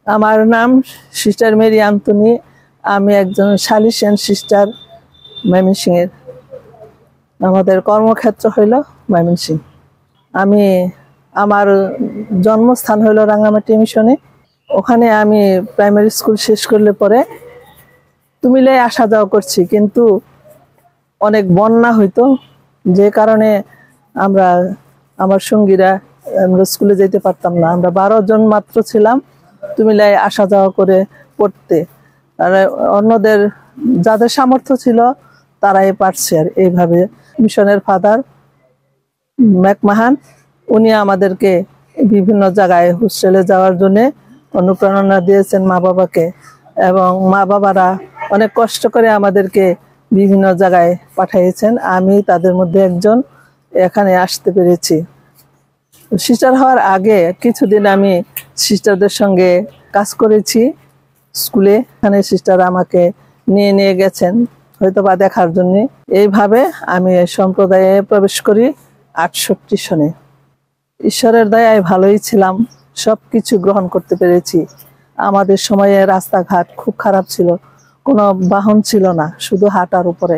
আমার নাম sister Mary Anthony. আমি একজন সালিসিয়ান সিস্টার ময়মনসিংহের। আমাদের কর্মক্ষেত্র হইল ময়মনসিংহ। আমি আমার জন্মস্থান হইল রাঙ্গামাটি মিশনে। ওখানে আমি প্রাইমারি স্কুল শেষ করলে পরে কুমিল্লায় আসা যাওয়া করছি, কিন্তু অনেক বন্যা হইতো, যে কারণে আমার সঙ্গীরা আমরা স্কুলে যেতে পারতাম না। আমরা 12 জন মাত্র ছিলাম কুমিল্লায় আসা যাওয়া করে পড়তে। আর অন্যদের যাদের সামর্থ্য ছিল তারাই পারছে। আর এইভাবে মিশনের ফাদার ম্যাকমাহান উনি আমাদেরকে বিভিন্ন জায়গায় হোস্টেলে যাওয়ার জন্য অনুপ্রেরণা দিয়েছেন মা বাবাকে, এবং মা বাবারা অনেক কষ্ট করে আমাদেরকে বিভিন্ন জায়গায় পাঠিয়েছেন। আমি তাদের মধ্যে একজন, এখানে আসতে পেরেছি। সিস্টার হওয়ার আগে কিছুদিন আমি সিস্টারদের সঙ্গে কাজ করেছি স্কুলে। এখানে সিস্টার আমাকে নিয়ে গেছেন হয়তোবা দেখার জন্য। এইভাবে আমি সম্প্রদায়ে প্রবেশ করি 68 সনে। ঈশ্বরের দয়ায় ভালোই ছিলাম, সবকিছু গ্রহণ করতে পেরেছি। আমাদের সময়ে রাস্তাঘাট খুব খারাপ ছিল, কোনো বাহন ছিল না, শুধু হাঁটার উপরে।